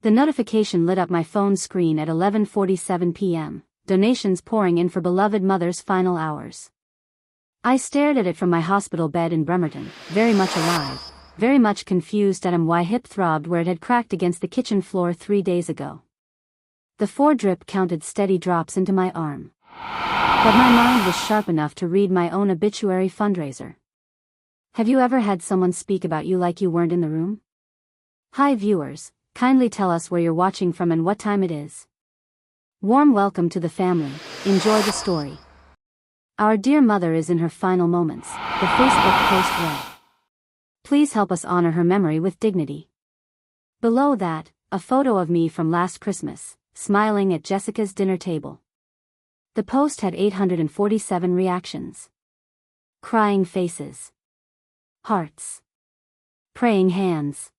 The notification lit up my phone screen at 11:47 p.m., donations pouring in for beloved mother's final hours. I stared at it from my hospital bed in Bremerton, very much alive, very much confused at why hip throbbed where it had cracked against the kitchen floor 3 days ago. The 4-drip counted steady drops into my arm. But my mind was sharp enough to read my own obituary fundraiser. Have you ever had someone speak about you like you weren't in the room? Hi viewers, kindly tell us where you're watching from and what time it is. Warm welcome to the family, enjoy the story. Our dear mother is in her final moments, the Facebook post read. Please help us honor her memory with dignity. Below that, a photo of me from last Christmas, smiling at Jessica's dinner table. The post had 847 reactions. Crying faces. Hearts. Praying hands.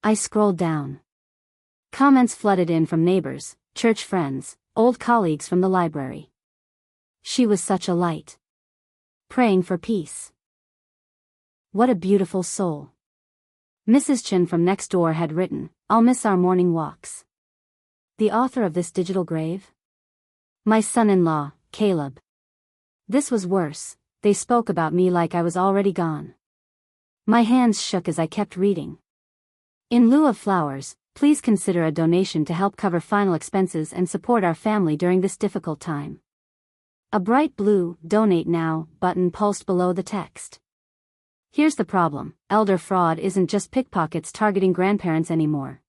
I scrolled down. Comments flooded in from neighbors, church friends, old colleagues from the library. She was such a light. Praying for peace. What a beautiful soul. Mrs. Chen from next door had written, "I'll miss our morning walks." The author of this digital grave? My son-in-law, Caleb. This was worse, they spoke about me like I was already gone. My hands shook as I kept reading. In lieu of flowers, please consider a donation to help cover final expenses and support our family during this difficult time. A bright blue, "Donate Now" button pulsed below the text. Here's the problem, elder fraud isn't just pickpockets targeting grandparents anymore.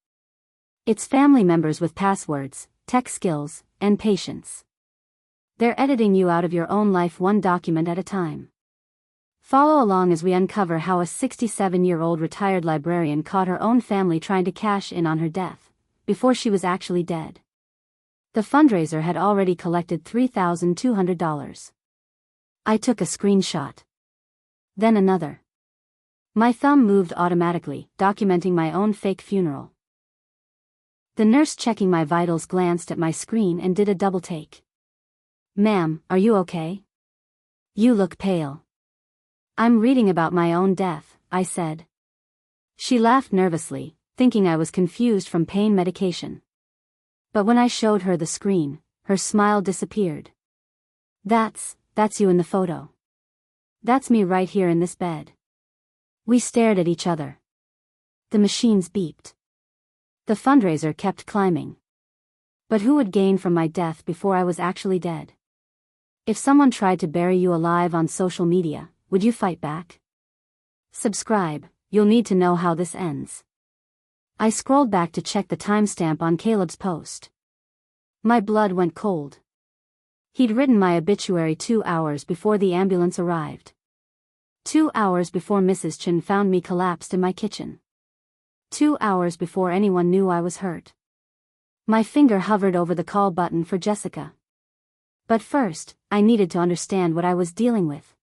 It's family members with passwords, tech skills, and patience. They're editing you out of your own life one document at a time. Follow along as we uncover how a 67-year-old retired librarian caught her own family trying to cash in on her death, before she was actually dead. The fundraiser had already collected $3,200. I took a screenshot. Then another. My thumb moved automatically, documenting my own fake funeral. The nurse checking my vitals glanced at my screen and did a double take. "Ma'am, are you okay? You look pale." "I'm reading about my own death," I said. She laughed nervously, thinking I was confused from pain medication. But when I showed her the screen, her smile disappeared. That's you in the photo. That's me right here in this bed." We stared at each other. The machines beeped. The fundraiser kept climbing. But who would gain from my death before I was actually dead? If someone tried to bury you alive on social media, would you fight back? Subscribe, you'll need to know how this ends. I scrolled back to check the timestamp on Caleb's post. My blood went cold. He'd written my obituary 2 hours before the ambulance arrived. 2 hours before Mrs. Chen found me collapsed in my kitchen. 2 hours before anyone knew I was hurt. My finger hovered over the call button for Jessica. But first, I needed to understand what I was dealing with.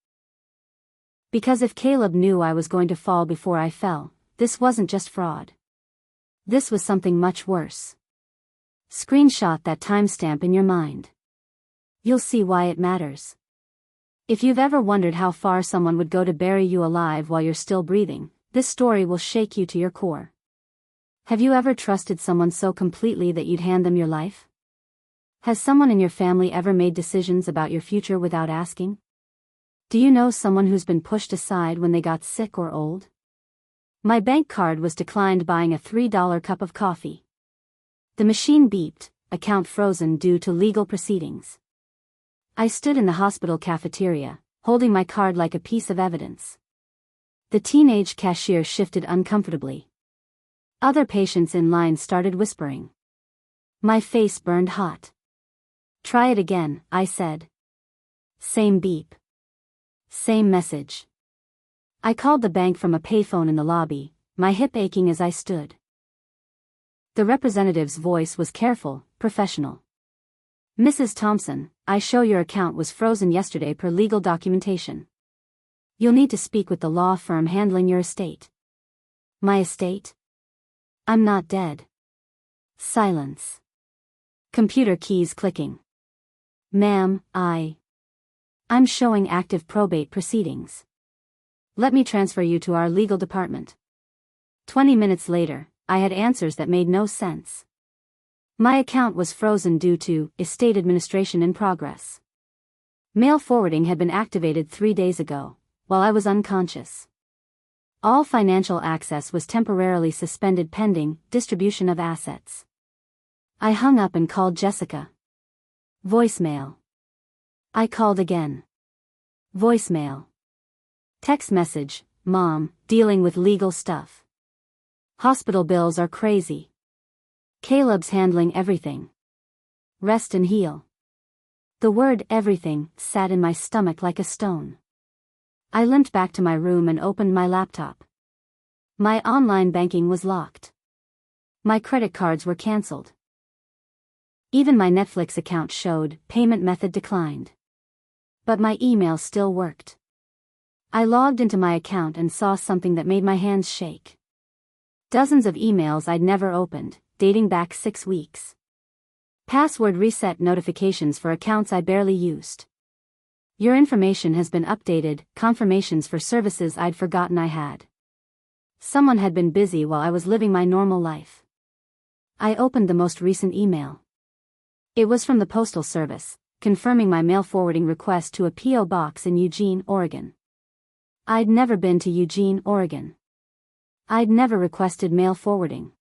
Because if Caleb knew I was going to fall before I fell, this wasn't just fraud. This was something much worse. Screenshot that timestamp in your mind. You'll see why it matters. If you've ever wondered how far someone would go to bury you alive while you're still breathing, this story will shake you to your core. Have you ever trusted someone so completely that you'd hand them your life? Has someone in your family ever made decisions about your future without asking? Do you know someone who's been pushed aside when they got sick or old? My bank card was declined buying a $3 cup of coffee. The machine beeped, account frozen due to legal proceedings. I stood in the hospital cafeteria, holding my card like a piece of evidence. The teenage cashier shifted uncomfortably. Other patients in line started whispering. My face burned hot. "Try it again," I said. Same beep. Same message. I called the bank from a payphone in the lobby, my hip aching as I stood. The representative's voice was careful, professional. "Mrs. Thompson, I show your account was frozen yesterday per legal documentation. You'll need to speak with the law firm handling your estate." My estate? I'm not dead. Silence. Computer keys clicking. "Ma'am, I'm showing active probate proceedings. Let me transfer you to our legal department." 20 minutes later, I had answers that made no sense. My account was frozen due to estate administration in progress. Mail forwarding had been activated 3 days ago, while I was unconscious. All financial access was temporarily suspended pending distribution of assets. I hung up and called Jessica. Voicemail. I called again. Voicemail. Text message, Mom, dealing with legal stuff. Hospital bills are crazy. Caleb's handling everything. Rest and heal. The word everything sat in my stomach like a stone. I limped back to my room and opened my laptop. My online banking was locked. My credit cards were canceled. Even my Netflix account showed payment method declined. But my email still worked. I logged into my account and saw something that made my hands shake. Dozens of emails I'd never opened, dating back 6 weeks. Password reset notifications for accounts I barely used. Your information has been updated, confirmations for services I'd forgotten I had. Someone had been busy while I was living my normal life. I opened the most recent email. It was from the Postal Service, confirming my mail forwarding request to a P.O. box in Eugene, Oregon. I'd never been to Eugene, Oregon. I'd never requested mail forwarding.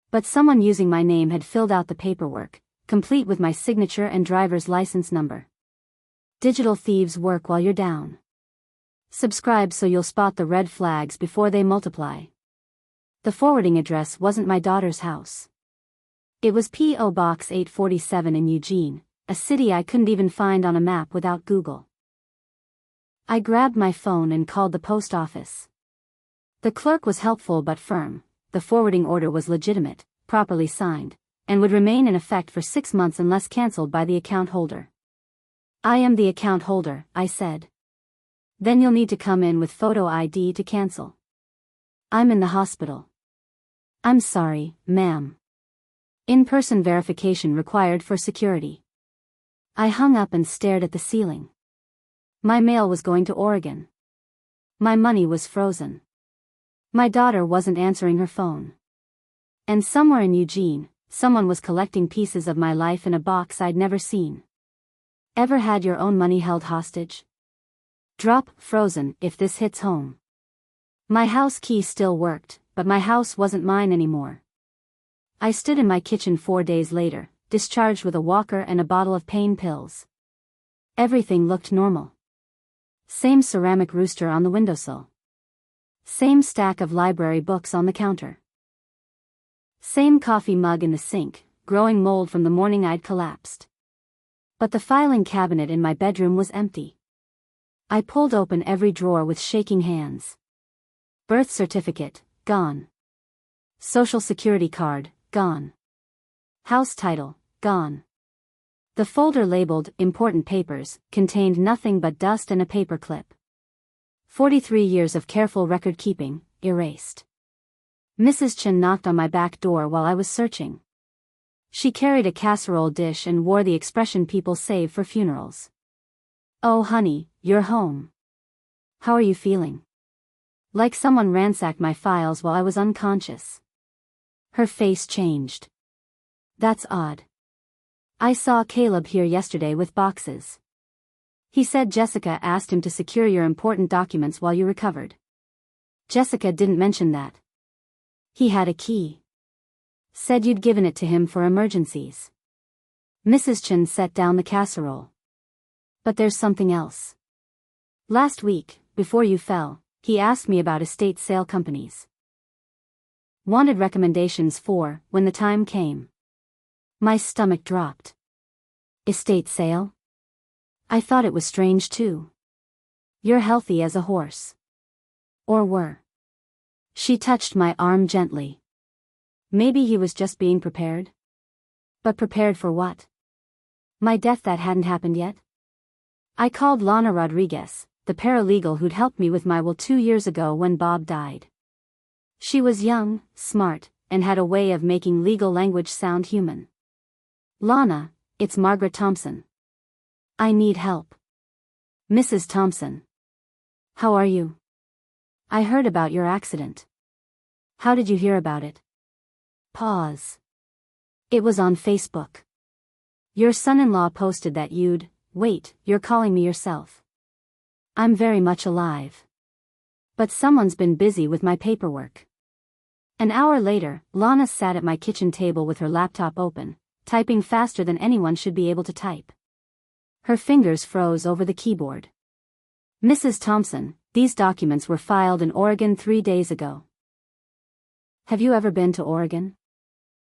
But someone using my name had filled out the paperwork, complete with my signature and driver's license number. Digital thieves work while you're down. Subscribe so you'll spot the red flags before they multiply. The forwarding address wasn't my daughter's house. It was P.O. Box 847 in Eugene, a city I couldn't even find on a map without Google. I grabbed my phone and called the post office. The clerk was helpful but firm. The forwarding order was legitimate, properly signed, and would remain in effect for 6 months unless cancelled by the account holder. I am the account holder, I said. Then you'll need to come in with photo ID to cancel. I'm in the hospital. I'm sorry, ma'am. In-person verification required for security. I hung up and stared at the ceiling. My mail was going to Oregon. My money was frozen. My daughter wasn't answering her phone. And somewhere in Eugene, someone was collecting pieces of my life in a box I'd never seen. Ever had your own money held hostage? Drop frozen if this hits home. My house key still worked, but my house wasn't mine anymore. I stood in my kitchen 4 days later, discharged with a walker and a bottle of pain pills. Everything looked normal. Same ceramic rooster on the windowsill. Same stack of library books on the counter. Same coffee mug in the sink, growing mold from the morning I'd collapsed. But the filing cabinet in my bedroom was empty. I pulled open every drawer with shaking hands. Birth certificate, gone. Social security card, gone. House title, gone. The folder labeled Important Papers contained nothing but dust and a paperclip. 43 years of careful record-keeping, erased. Mrs. Chen knocked on my back door while I was searching. She carried a casserole dish and wore the expression people save for funerals. Oh honey, you're home. How are you feeling? Like someone ransacked my files while I was unconscious. Her face changed. That's odd. I saw Caleb here yesterday with boxes. He said Jessica asked him to secure your important documents while you recovered. Jessica didn't mention that. He had a key. Said you'd given it to him for emergencies. Mrs. Chen set down the casserole. But there's something else. Last week, before you fell, he asked me about estate sale companies. Wanted recommendations for when the time came. My stomach dropped. Estate sale? I thought it was strange too. You're healthy as a horse. Or were. She touched my arm gently. Maybe he was just being prepared? But prepared for what? My death that hadn't happened yet? I called Lana Rodriguez, the paralegal who'd helped me with my will 2 years ago when Bob died. She was young, smart, and had a way of making legal language sound human. Lana, it's Margaret Thompson. I need help. Mrs. Thompson. How are you? I heard about your accident. How did you hear about it? Pause. It was on Facebook. Your son-in-law posted that wait, you're calling me yourself. I'm very much alive. But someone's been busy with my paperwork. An hour later, Lana sat at my kitchen table with her laptop open, typing faster than anyone should be able to type. Her fingers froze over the keyboard. Mrs. Thompson, these documents were filed in Oregon 3 days ago. Have you ever been to Oregon?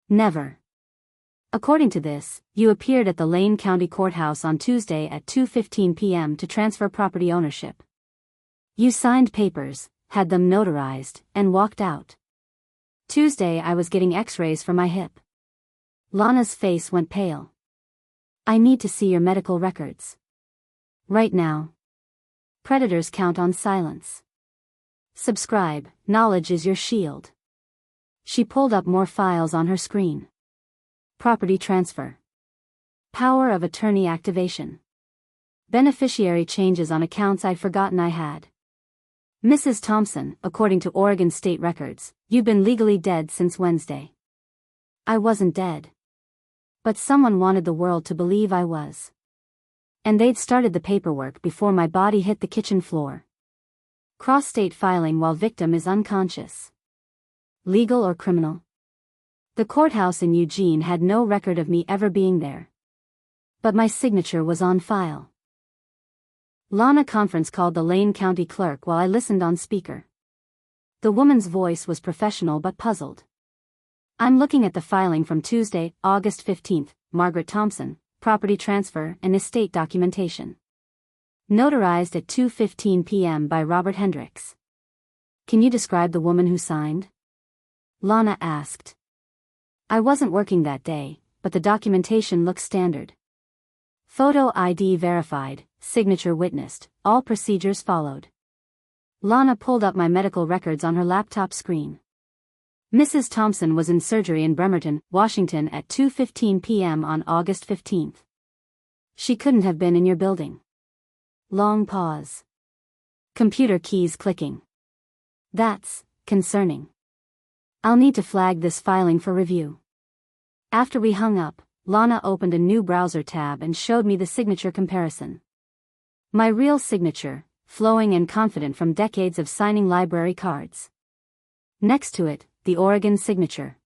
Never. According to this, you appeared at the Lane County Courthouse on Tuesday at 2:15 p.m. to transfer property ownership. You signed papers, had them notarized, and walked out. Tuesday I was getting x-rays for my hip. Lana's face went pale. I need to see your medical records. Right now. Predators count on silence. Subscribe, knowledge is your shield. She pulled up more files on her screen. Property transfer. Power of attorney activation. Beneficiary changes on accounts I'd forgotten I had. Mrs. Thompson, according to Oregon state records, you've been legally dead since Wednesday. I wasn't dead. But someone wanted the world to believe I was. And they'd started the paperwork before my body hit the kitchen floor. Cross-state filing while victim is unconscious. Legal or criminal? The courthouse in Eugene had no record of me ever being there. But my signature was on file. Lana conference called the Lane County clerk while I listened on speaker. The woman's voice was professional but puzzled. I'm looking at the filing from Tuesday, August 15th, Margaret Thompson, property transfer and estate documentation. Notarized at 2:15 p.m. by Robert Hendricks. Can you describe the woman who signed? Lana asked. I wasn't working that day, but the documentation looks standard. Photo ID verified, signature witnessed, all procedures followed. Lana pulled up my medical records on her laptop screen. Mrs. Thompson was in surgery in Bremerton, Washington at 2:15 p.m. on August 15th. She couldn't have been in your building. Long pause. Computer keys clicking. That's concerning. I'll need to flag this filing for review. After we hung up, Lana opened a new browser tab and showed me the signature comparison. My real signature, flowing and confident from decades of signing library cards. Next to it, the Oregon signature.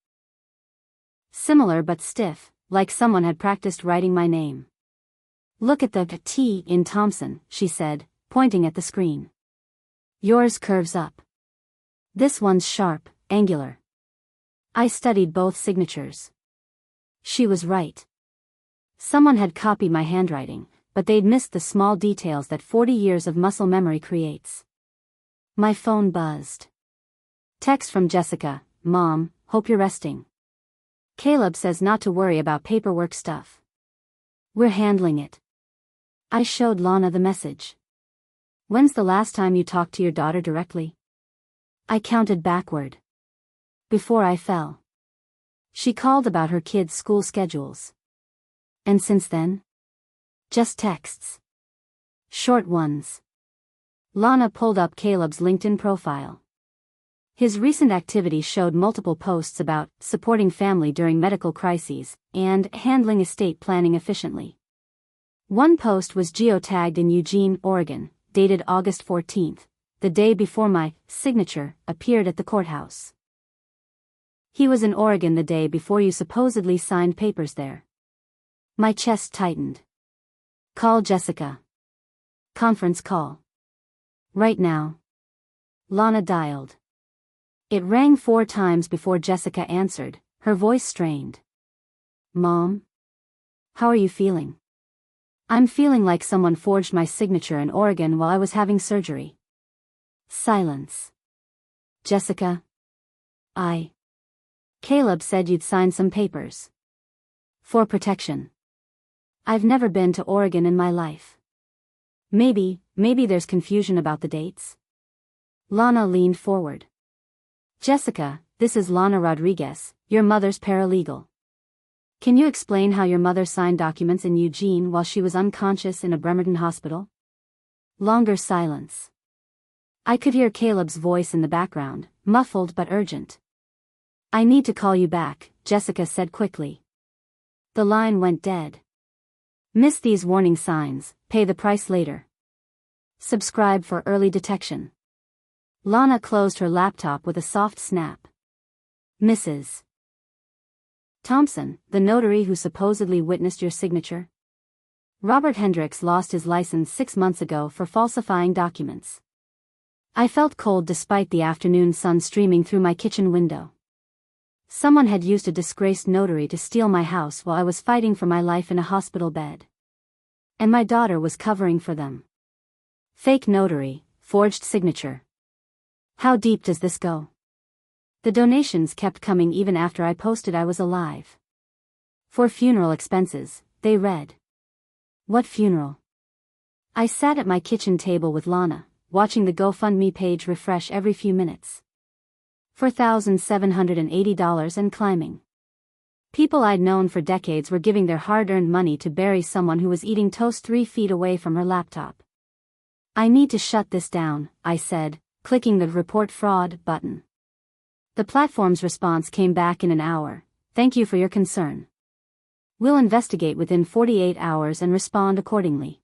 Similar but stiff, like someone had practiced writing my name. Look at the T in Thompson, she said, pointing at the screen. Yours curves up. This one's sharp, angular. I studied both signatures. She was right. Someone had copied my handwriting, but they'd missed the small details that 40 years of muscle memory creates. My phone buzzed. Text from Jessica, Mom, hope you're resting. Caleb says not to worry about paperwork stuff. We're handling it. I showed Lana the message. When's the last time you talked to your daughter directly? I counted backward. Before I fell. She called about her kids' school schedules. And since then? Just texts. Short ones. Lana pulled up Caleb's LinkedIn profile. His recent activity showed multiple posts about supporting family during medical crises and handling estate planning efficiently. One post was geotagged in Eugene, Oregon, dated August 14th, the day before my signature appeared at the courthouse. He was in Oregon the day before you supposedly signed papers there. My chest tightened. Call Jessica. Conference call. Right now. Lana dialed. It rang 4 times before Jessica answered, her voice strained. Mom? How are you feeling? I'm feeling like someone forged my signature in Oregon while I was having surgery. Silence. Jessica? Caleb said you'd signed some papers. For protection. I've never been to Oregon in my life. Maybe there's confusion about the dates. Lana leaned forward. Jessica, this is Lana Rodriguez, your mother's paralegal. Can you explain how your mother signed documents in Eugene while she was unconscious in a Bremerton hospital? Longer silence. I could hear Caleb's voice in the background, muffled but urgent. I need to call you back, Jessica said quickly. The line went dead. Miss these warning signs, pay the price later. Subscribe for early detection. Lana closed her laptop with a soft snap. Mrs. Thompson, the notary who supposedly witnessed your signature? Robert Hendricks lost his license 6 months ago for falsifying documents. I felt cold despite the afternoon sun streaming through my kitchen window. Someone had used a disgraced notary to steal my house while I was fighting for my life in a hospital bed. And my daughter was covering for them. Fake notary, forged signature. How deep does this go? The donations kept coming even after I posted I was alive. For funeral expenses, they read. What funeral? I sat at my kitchen table with Lana, watching the GoFundMe page refresh every few minutes. $4,780 and climbing. People I'd known for decades were giving their hard-earned money to bury someone who was eating toast 3 feet away from her laptop. I need to shut this down, I said, clicking the Report Fraud button. The platform's response came back in an hour. Thank you for your concern. We'll investigate within 48 hours and respond accordingly.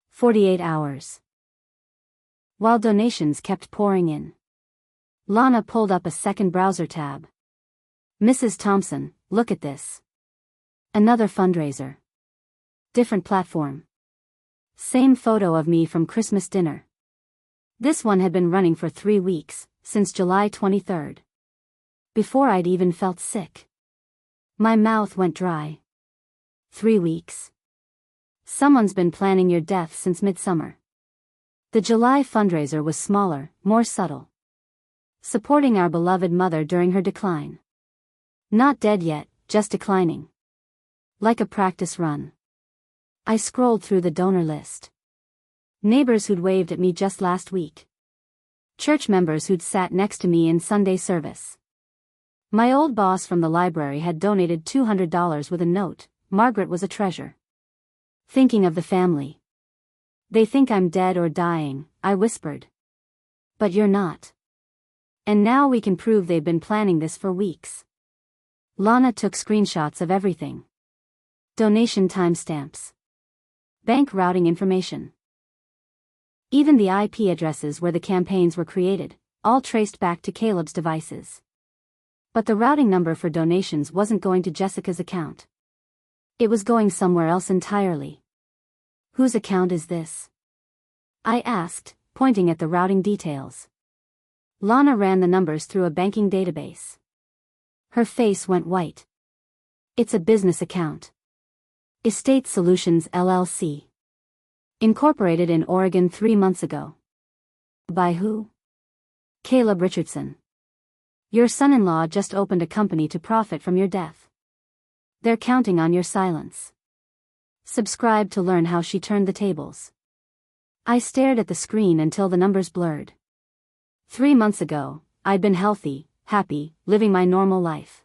48 hours. While donations kept pouring in, Lana pulled up a second browser tab. Mrs. Thompson, look at this. Another fundraiser. Different platform. Same photo of me from Christmas dinner. This one had been running for 3 weeks, since July 23rd. Before I'd even felt sick. My mouth went dry. 3 weeks. Someone's been planning your death since midsummer. The July fundraiser was smaller, more subtle. Supporting our beloved mother during her decline. Not dead yet, just declining. Like a practice run. I scrolled through the donor list. Neighbors who'd waved at me just last week. Church members who'd sat next to me in Sunday service. My old boss from the library had donated $200 with a note. Margaret was a treasure. Thinking of the family. They think I'm dead or dying, I whispered. But you're not. And now we can prove they've been planning this for weeks. Lana took screenshots of everything. Donation timestamps. Bank routing information. Even the IP addresses where the campaigns were created, all traced back to Caleb's devices. But the routing number for donations wasn't going to Jessica's account. It was going somewhere else entirely. Whose account is this? I asked, pointing at the routing details. Lana ran the numbers through a banking database. Her face went white. It's a business account. Estate Solutions LLC. Incorporated in Oregon 3 months ago. By who? Caleb Richardson. Your son-in-law just opened a company to profit from your death. They're counting on your silence. Subscribe to learn how she turned the tables. I stared at the screen until the numbers blurred. 3 months ago, I'd been healthy, happy, living my normal life.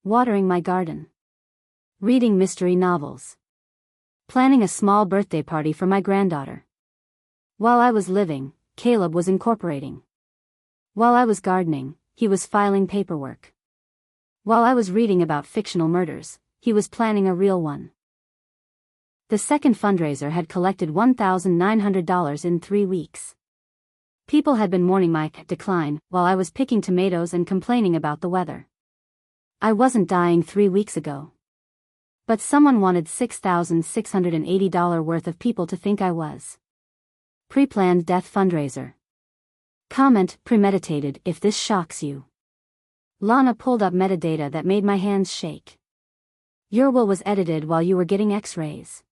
Watering my garden. Reading mystery novels. Planning a small birthday party for my granddaughter. While I was living, Caleb was incorporating. While I was gardening, he was filing paperwork. While I was reading about fictional murders, he was planning a real one. The second fundraiser had collected $1,900 in 3 weeks. People had been mourning my decline while I was picking tomatoes and complaining about the weather. I wasn't dying 3 weeks ago. But someone wanted $6,680 worth of people to think I was. Pre-planned death fundraiser. Comment, premeditated, if this shocks you. Lana pulled up metadata that made my hands shake. Your will was edited while you were getting x-rays.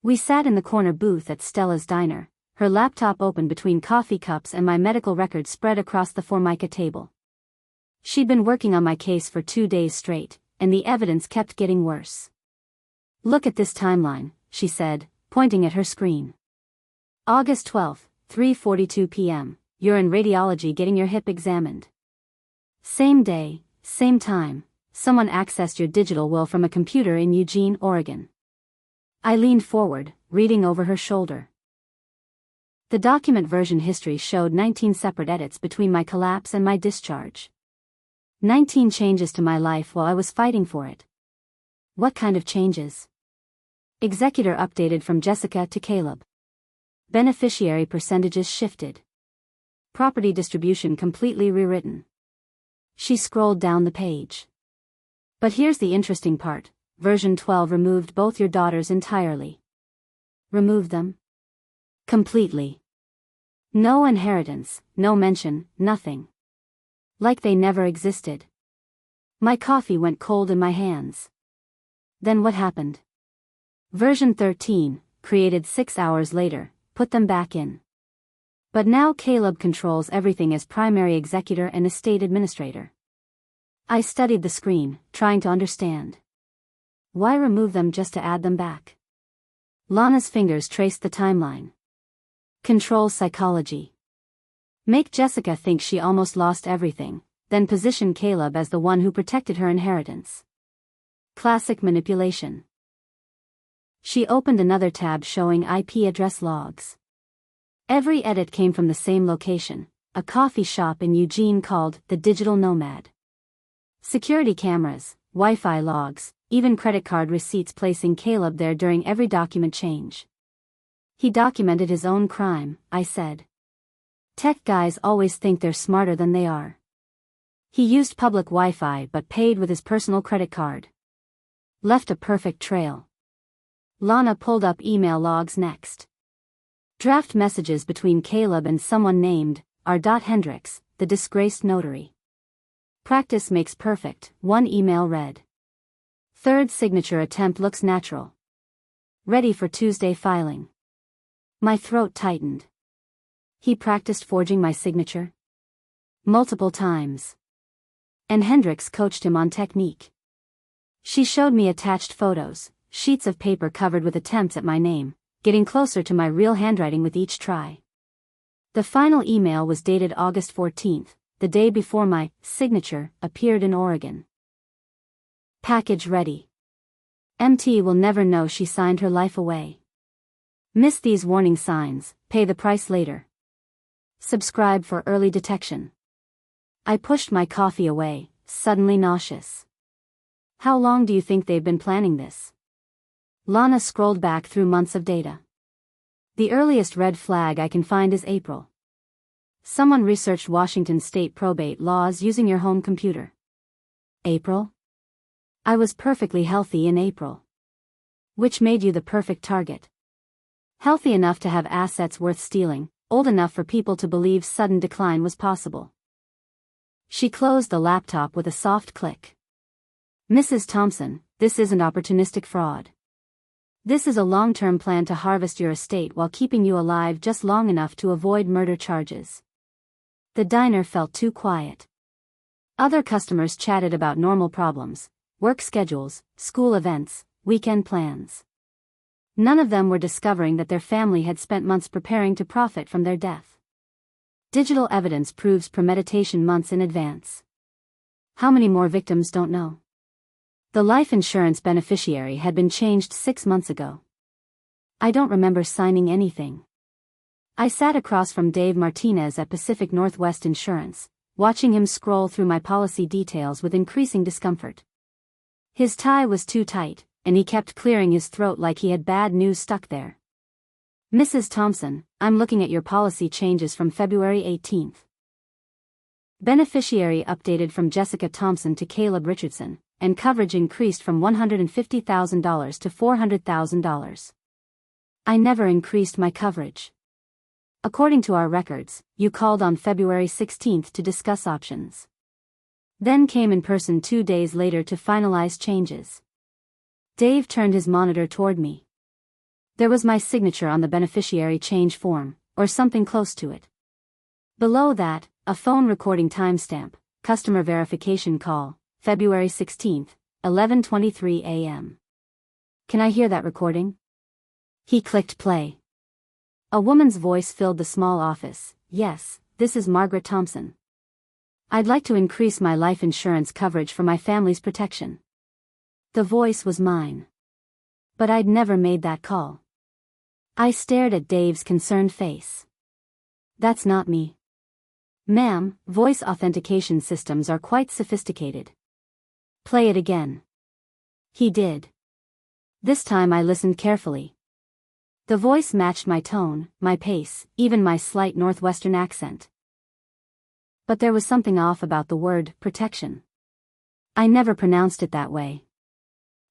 We sat in the corner booth at Stella's Diner, her laptop open between coffee cups and my medical records spread across the Formica table. She'd been working on my case for 2 days straight, and the evidence kept getting worse. Look at this timeline, she said, pointing at her screen. August 12, 3:42 p.m., you're in radiology getting your hip examined. Same day, same time, someone accessed your digital will from a computer in Eugene, Oregon. I leaned forward, reading over her shoulder. The document version history showed 19 separate edits between my collapse and my discharge. 19 changes to my life while I was fighting for it. What kind of changes? Executor updated from Jessica to Caleb. Beneficiary percentages shifted. Property distribution completely rewritten. She scrolled down the page. But here's the interesting part. Version 12 removed both your daughters entirely. Removed them? Completely. No inheritance, no mention, nothing. Like they never existed. My coffee went cold in my hands. Then what happened? Version 13, created 6 hours later, put them back in. But now Caleb controls everything as primary executor and estate administrator. I studied the screen, trying to understand. Why remove them just to add them back? Lana's fingers traced the timeline. Control psychology. Make Jessica think she almost lost everything, then position Caleb as the one who protected her inheritance. Classic manipulation. She opened another tab showing IP address logs. Every edit came from the same location, a coffee shop in Eugene called The Digital Nomad. Security cameras, Wi-Fi logs, even credit card receipts placing Caleb there during every document change. He documented his own crime, I said. Tech guys always think they're smarter than they are. He used public Wi-Fi but paid with his personal credit card. Left a perfect trail. Lana pulled up email logs next. Draft messages between Caleb and someone named R. Hendricks, the disgraced notary. Practice makes perfect, one email read. Third signature attempt looks natural. Ready for Tuesday filing. My throat tightened. He practiced forging my signature? Multiple times. And Hendricks coached him on technique. She showed me attached photos, sheets of paper covered with attempts at my name, getting closer to my real handwriting with each try. The final email was dated August 14th, the day before my signature appeared in Oregon. Package ready. MT will never know she signed her life away. Miss these warning signs, pay the price later. Subscribe for early detection. I pushed my coffee away, suddenly nauseous. How long do you think they've been planning this? Lana scrolled back through months of data. The earliest red flag I can find is April. Someone researched Washington state probate laws using your home computer. April? I was perfectly healthy in April. Which made you the perfect target. Healthy enough to have assets worth stealing, old enough for people to believe sudden decline was possible. She closed the laptop with a soft click. Mrs. Thompson, this isn't opportunistic fraud. This is a long-term plan to harvest your estate while keeping you alive just long enough to avoid murder charges. The diner felt too quiet. Other customers chatted about normal problems, work schedules, school events, weekend plans. None of them were discovering that their family had spent months preparing to profit from their death. Digital evidence proves premeditation months in advance. How many more victims don't know? The life insurance beneficiary had been changed 6 months ago. I don't remember signing anything. I sat across from Dave Martinez at Pacific Northwest Insurance, watching him scroll through my policy details with increasing discomfort. His tie was too tight, and he kept clearing his throat like he had bad news stuck there. Mrs. Thompson, I'm looking at your policy changes from February 18th. Beneficiary updated from Jessica Thompson to Caleb Richardson, and coverage increased from $150,000 to $400,000. I never increased my coverage. According to our records, you called on February 16th to discuss options. Then came in person 2 days later to finalize changes. Dave turned his monitor toward me. There was my signature on the beneficiary change form, or something close to it. Below that, a phone recording timestamp, customer verification call, February 16th, 11:23 a.m. Can I hear that recording? He clicked play. A woman's voice filled the small office. Yes, this is Margaret Thompson. I'd like to increase my life insurance coverage for my family's protection. The voice was mine. But I'd never made that call. I stared at Dave's concerned face. That's not me. Ma'am, voice authentication systems are quite sophisticated. Play it again. He did. This time I listened carefully. The voice matched my tone, my pace, even my slight northwestern accent. But there was something off about the word protection. I never pronounced it that way.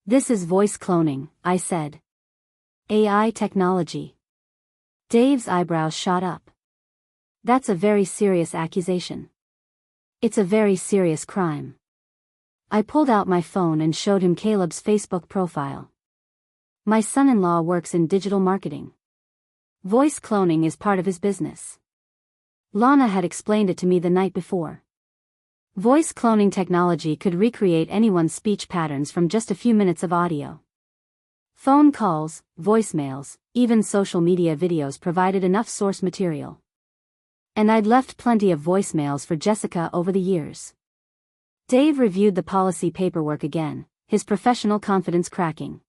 This is voice cloning, I said. AI technology. Dave's eyebrows shot up. That's a very serious accusation. It's a very serious crime. I pulled out my phone and showed him Caleb's Facebook profile. My son-in-law works in digital marketing. Voice cloning is part of his business. Lana had explained it to me the night before. Voice cloning technology could recreate anyone's speech patterns from just a few minutes of audio. Phone calls, voicemails, even social media videos provided enough source material. And I'd left plenty of voicemails for Jessica over the years. Dave reviewed the policy paperwork again, his professional confidence cracking.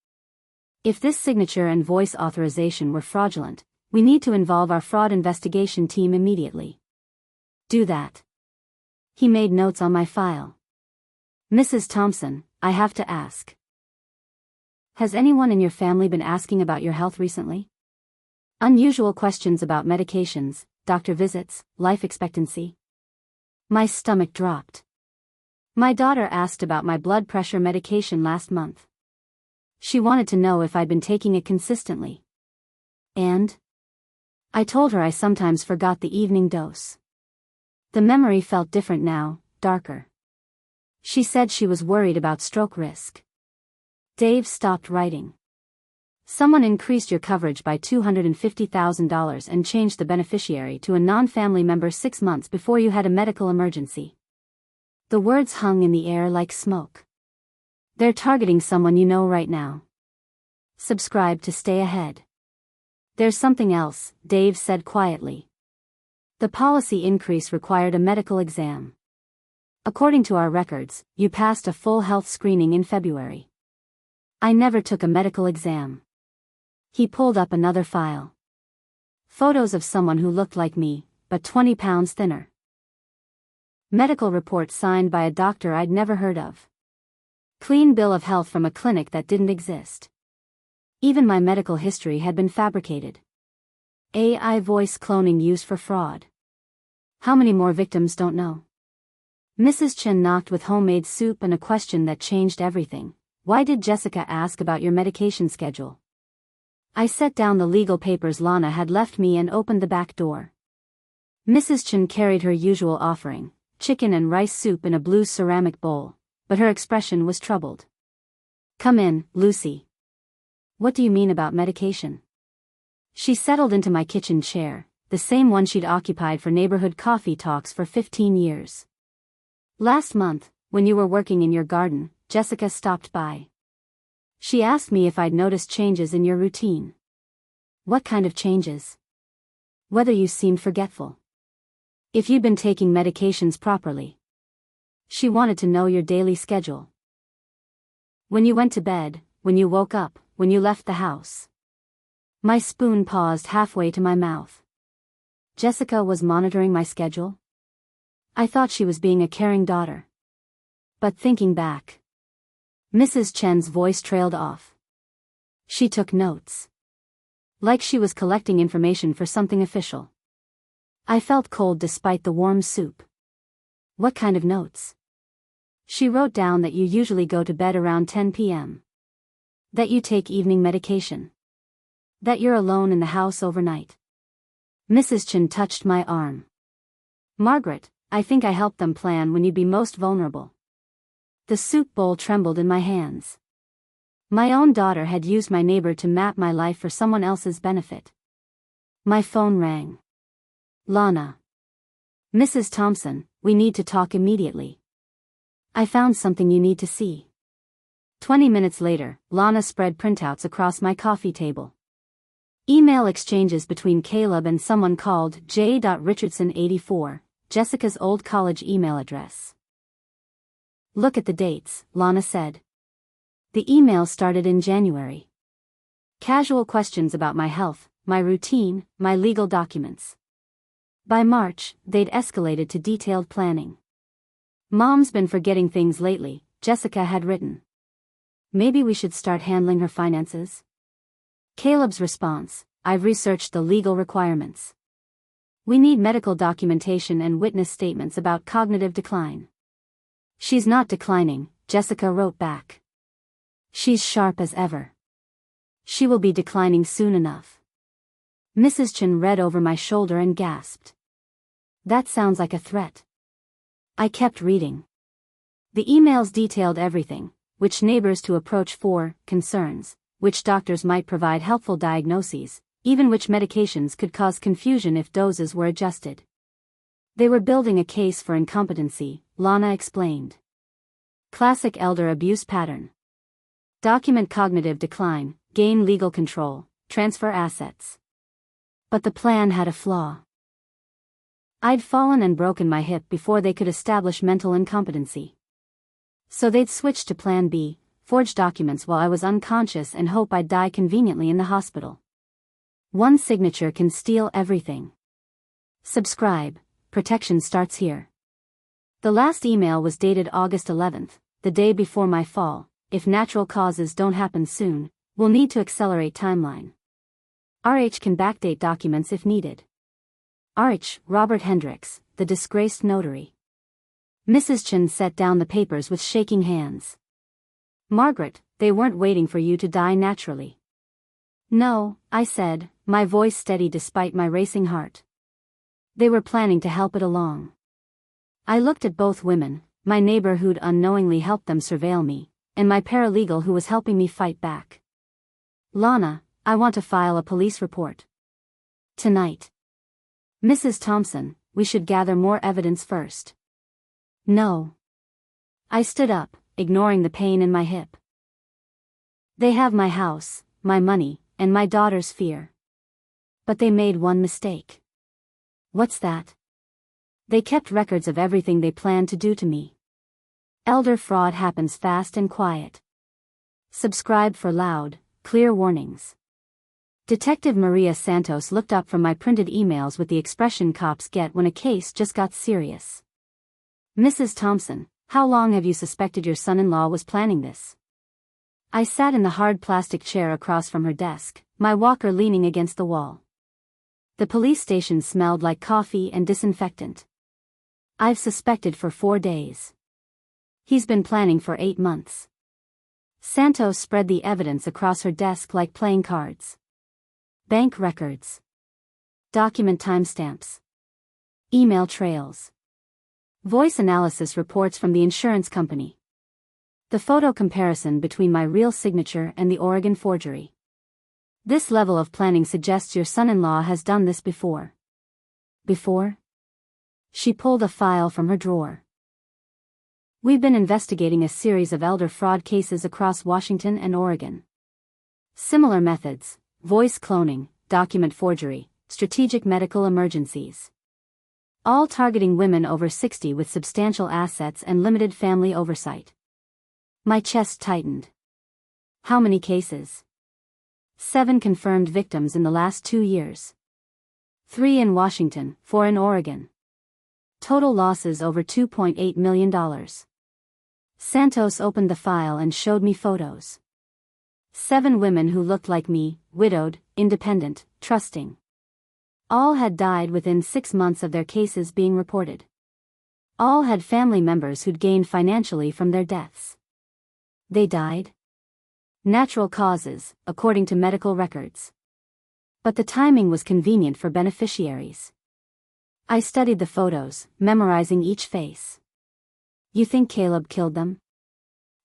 If this signature and voice authorization were fraudulent, we need to involve our fraud investigation team immediately. Do that. He made notes on my file. Mrs. Thompson, I have to ask. Has anyone in your family been asking about your health recently? Unusual questions about medications, doctor visits, life expectancy. My stomach dropped. My daughter asked about my blood pressure medication last month. She wanted to know if I'd been taking it consistently. And I told her I sometimes forgot the evening dose. The memory felt different now, darker. She said she was worried about stroke risk. Dave stopped writing. Someone increased your coverage by $250,000 and changed the beneficiary to a non-family member 6 months before you had a medical emergency. The words hung in the air like smoke. They're targeting someone you know right now. Subscribe to stay ahead. There's something else, Dave said quietly. The policy increase required a medical exam. According to our records, you passed a full health screening in February. I never took a medical exam. He pulled up another file. Photos of someone who looked like me, but 20 pounds thinner. Medical report signed by a doctor I'd never heard of. Clean bill of health from a clinic that didn't exist. Even my medical history had been fabricated. AI voice cloning used for fraud. How many more victims don't know? Mrs. Chen knocked with homemade soup and a question that changed everything. Why did Jessica ask about your medication schedule? I set down the legal papers Lana had left me and opened the back door. Mrs. Chen carried her usual offering, chicken and rice soup in a blue ceramic bowl, but her expression was troubled. Come in, Lucy. What do you mean about medication? She settled into my kitchen chair, the same one she'd occupied for neighborhood coffee talks for 15 years. Last month, when you were working in your garden, Jessica stopped by. She asked me if I'd noticed changes in your routine. What kind of changes? Whether you seemed forgetful. If you'd been taking medications properly. She wanted to know your daily schedule. When you went to bed, when you woke up, when you left the house. My spoon paused halfway to my mouth. Jessica was monitoring my schedule? I thought she was being a caring daughter. But thinking back. Mrs. Chen's voice trailed off. She took notes. Like she was collecting information for something official. I felt cold despite the warm soup. What kind of notes? She wrote down that you usually go to bed around 10 p.m. That you take evening medication. That you're alone in the house overnight. Mrs. Chen touched my arm. Margaret, I think I helped them plan when you'd be most vulnerable. The soup bowl trembled in my hands. My own daughter had used my neighbor to map my life for someone else's benefit. My phone rang. Lana. Mrs. Thompson, we need to talk immediately. I found something you need to see. 20 minutes later, Lana spread printouts across my coffee table. Email exchanges between Caleb and someone called J. Richardson 84, Jessica's old college email address. Look at the dates, Lana said. The email started in January. Casual questions about my health, my routine, my legal documents. By March, they'd escalated to detailed planning. "Mom's been forgetting things lately," Jessica had written. "Maybe we should start handling her finances?" Caleb's response: "I've researched the legal requirements. We need medical documentation and witness statements about cognitive decline." "She's not declining," Jessica wrote back. "She's sharp as ever. She will be declining soon enough." Mrs. Chen read over my shoulder and gasped. "That sounds like a threat." I kept reading. The emails detailed everything: which neighbors to approach for concerns, which doctors might provide helpful diagnoses, even which medications could cause confusion if doses were adjusted. They were building a case for incompetency, Lana explained. Classic elder abuse pattern. Document cognitive decline, gain legal control, transfer assets. But the plan had a flaw. I'd fallen and broken my hip before they could establish mental incompetency. So they'd switched to Plan B, forge documents while I was unconscious and hope I'd die conveniently in the hospital. One signature can steal everything. Subscribe. Protection starts here. The last email was dated August 11th, the day before my fall. "If natural causes don't happen soon, we'll need to accelerate timeline. RH can backdate documents if needed. RH, Robert Hendricks, the disgraced notary." Mrs. Chen set down the papers with shaking hands. "Margaret, they weren't waiting for you to die naturally." "No," I said, my voice steady despite my racing heart. "They were planning to help it along." I looked at both women, my neighbor who'd unknowingly helped them surveil me, and my paralegal who was helping me fight back. "Lana, I want to file a police report. Tonight." "Mrs. Thompson, we should gather more evidence first." "No." I stood up, ignoring the pain in my hip. "They have my house, my money, and my daughter's fear. But they made one mistake." "What's that?" "They kept records of everything they planned to do to me. Elder fraud happens fast and quiet. Subscribe for loud, clear warnings." Detective Maria Santos looked up from my printed emails with the expression cops get when a case just got serious. "Mrs. Thompson, how long have you suspected your son-in-law was planning this?" I sat in the hard plastic chair across from her desk, my walker leaning against the wall. The police station smelled like coffee and disinfectant. "I've suspected for 4 days. He's been planning for 8 months." Santos spread the evidence across her desk like playing cards. Bank records. Document timestamps. Email trails. Voice analysis reports from the insurance company. The photo comparison between my real signature and the Oregon forgery. "This level of planning suggests your son-in-law has done this before." "Before?" She pulled a file from her drawer. "We've been investigating a series of elder fraud cases across Washington and Oregon. Similar methods: voice cloning, document forgery, strategic medical emergencies. All targeting women over 60 with substantial assets and limited family oversight." My chest tightened. "How many cases?" 7 confirmed victims in the last 2 years. 3 in Washington, 4 in Oregon. Total losses over $2.8 million. Santos opened the file and showed me photos. 7 women who looked like me, widowed, independent, trusting. All had died within 6 months of their cases being reported. All had family members who'd gained financially from their deaths. They died? Natural causes, according to medical records. But the timing was convenient for beneficiaries. I studied the photos, memorizing each face. "You think Caleb killed them?"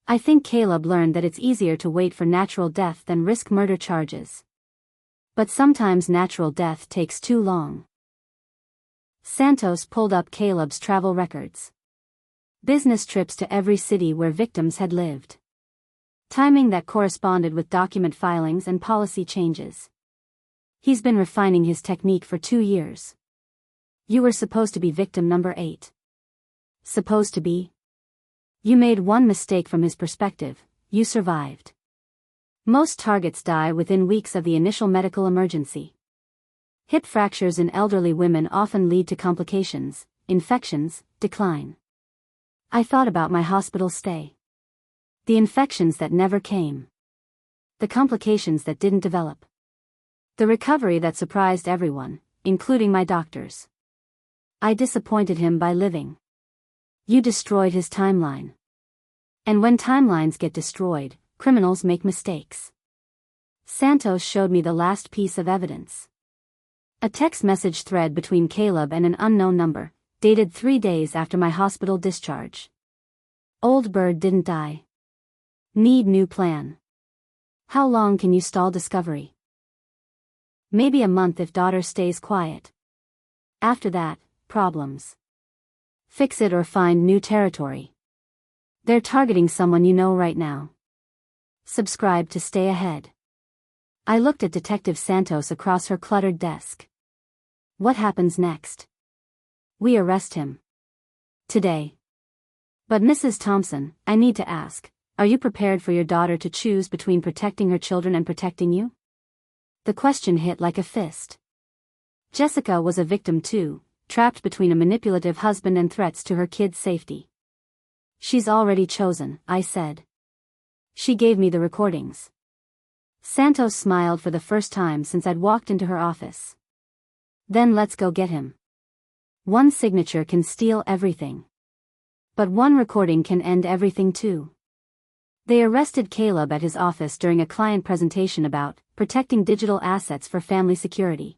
"I think Caleb learned that it's easier to wait for natural death than risk murder charges. But sometimes natural death takes too long." Santos pulled up Caleb's travel records. Business trips to every city where victims had lived. Timing that corresponded with document filings and policy changes. He's been refining his technique for 2 years. "You were supposed to be victim number 8. "Supposed to be?" "You made one mistake from his perspective, you survived. Most targets die within weeks of the initial medical emergency. Hip fractures in elderly women often lead to complications, infections, decline. I thought about my hospital stay. The infections that never came. The complications that didn't develop. The recovery that surprised everyone, including my doctors. I disappointed him by living. You destroyed his timeline. And when timelines get destroyed, criminals make mistakes. Santos showed me the last piece of evidence. A text message thread between Caleb and an unknown number, dated 3 days after my hospital discharge. Old bird didn't die. Need new plan. How long can you stall discovery? Maybe a month if daughter stays quiet. After that, problems. Fix it or find new territory. They're targeting someone you know right now. Subscribe to stay ahead. I looked at Detective Santos across her cluttered desk. What happens next? We arrest him. Today. But Mrs. Thompson, I need to ask, are you prepared for your daughter to choose between protecting her children and protecting you? The question hit like a fist. Jessica was a victim too, trapped between a manipulative husband and threats to her kids' safety. She's already chosen, I said. She gave me the recordings. Santos smiled for the first time since I'd walked into her office. Then let's go get him. One signature can steal everything. But one recording can end everything too. They arrested Caleb at his office during a client presentation about protecting digital assets for family security.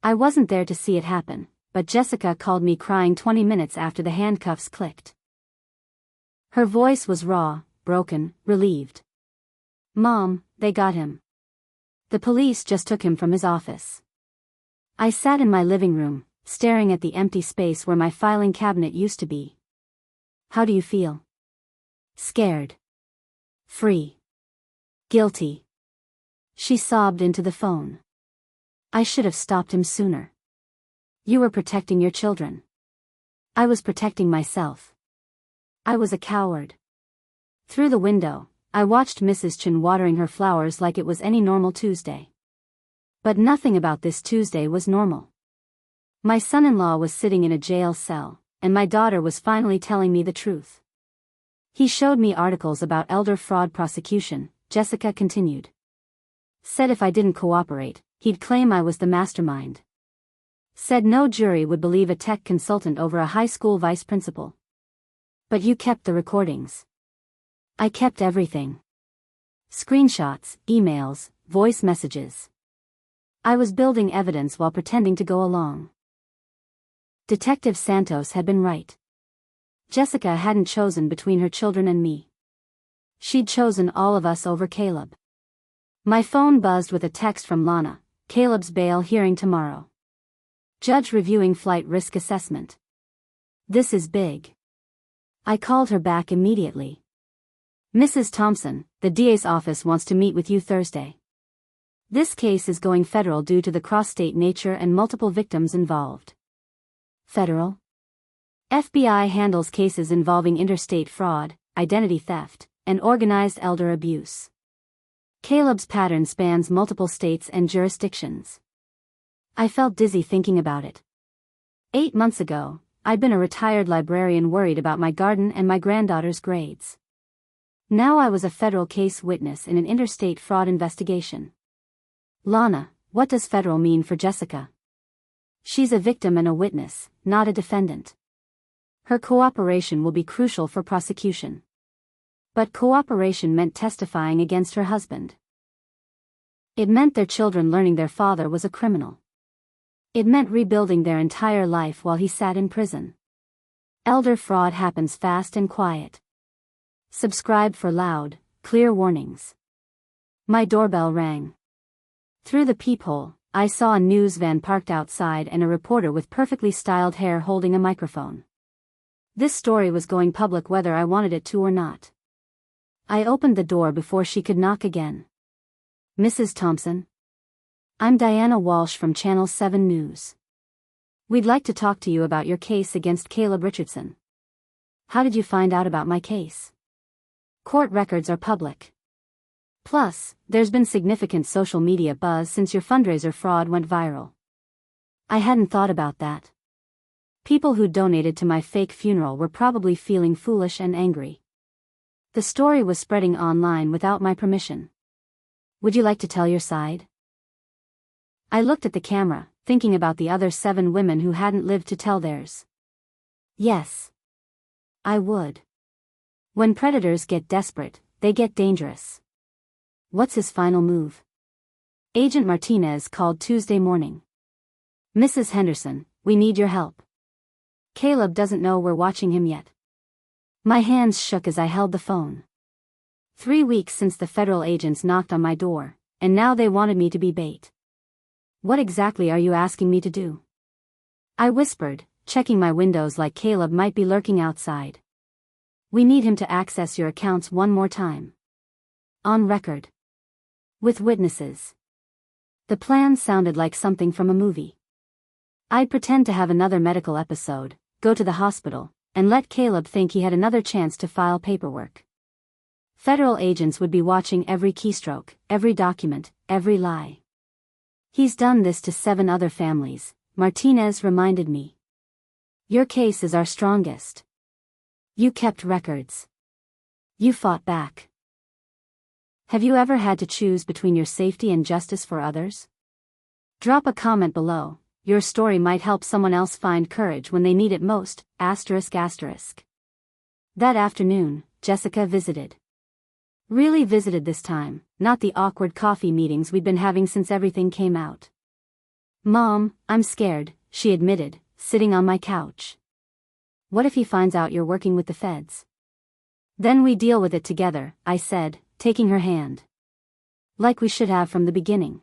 I wasn't there to see it happen, but Jessica called me crying 20 minutes after the handcuffs clicked. Her voice was raw, broken, relieved. Mom, they got him. The police just took him from his office. I sat in my living room, staring at the empty space where my filing cabinet used to be. How do you feel? Scared. Free. Guilty. She sobbed into the phone. I should have stopped him sooner. You were protecting your children. I was protecting myself. I was a coward. Through the window, I watched Mrs. Chen watering her flowers like it was any normal Tuesday. But nothing about this Tuesday was normal. My son-in-law was sitting in a jail cell, and my daughter was finally telling me the truth. He showed me articles about elder fraud prosecution, Jessica continued. Said if I didn't cooperate, he'd claim I was the mastermind. Said no jury would believe a tech consultant over a high school vice principal. But you kept the recordings. I kept everything. Screenshots, emails, voice messages. I was building evidence while pretending to go along. Detective Santos had been right. Jessica hadn't chosen between her children and me. She'd chosen all of us over Caleb. My phone buzzed with a text from Lana, Caleb's bail hearing tomorrow. Judge reviewing flight risk assessment. This is big. I called her back immediately. Mrs. Thompson, the DA's office wants to meet with you Thursday. This case is going federal due to the cross-state nature and multiple victims involved. Federal? FBI handles cases involving interstate fraud, identity theft, and organized elder abuse. Caleb's pattern spans multiple states and jurisdictions. I felt dizzy thinking about it. 8 months ago, I'd been a retired librarian worried about my garden and my granddaughter's grades. Now I was a federal case witness in an interstate fraud investigation. Lana, what does federal mean for Jessica? She's a victim and a witness, not a defendant. Her cooperation will be crucial for prosecution. But cooperation meant testifying against her husband. It meant their children learning their father was a criminal. It meant rebuilding their entire life while he sat in prison. Elder fraud happens fast and quiet. Subscribe for loud, clear warnings. My doorbell rang. Through the peephole, I saw a news van parked outside and a reporter with perfectly styled hair holding a microphone. This story was going public whether I wanted it to or not. I opened the door before she could knock again. Mrs. Thompson? I'm Diana Walsh from Channel 7 News. We'd like to talk to you about your case against Caleb Richardson. How did you find out about my case? Court records are public. Plus, there's been significant social media buzz since your fundraiser fraud went viral. I hadn't thought about that. People who donated to my fake funeral were probably feeling foolish and angry. The story was spreading online without my permission. Would you like to tell your side? I looked at the camera, thinking about the other 7 women who hadn't lived to tell theirs. Yes. I would. When predators get desperate, they get dangerous. What's his final move? Agent Martinez called Tuesday morning. Mrs. Henderson, we need your help. Caleb doesn't know we're watching him yet. My hands shook as I held the phone. 3 weeks since the federal agents knocked on my door, and now they wanted me to be bait. What exactly are you asking me to do? I whispered, checking my windows like Caleb might be lurking outside. We need him to access your accounts one more time. On record. With witnesses. The plan sounded like something from a movie. I'd pretend to have another medical episode, go to the hospital, and let Caleb think he had another chance to file paperwork. Federal agents would be watching every keystroke, every document, every lie. He's done this to 7 other families, Martinez reminded me. Your case is our strongest. You kept records. You fought back. Have you ever had to choose between your safety and justice for others? Drop a comment below. Your story might help someone else find courage when they need it most. ***. That afternoon, Jessica visited. Really visited this time, not the awkward coffee meetings we'd been having since everything came out. Mom, I'm scared, she admitted, sitting on my couch. What if he finds out you're working with the feds? Then we deal with it together, I said, taking her hand. Like we should have from the beginning.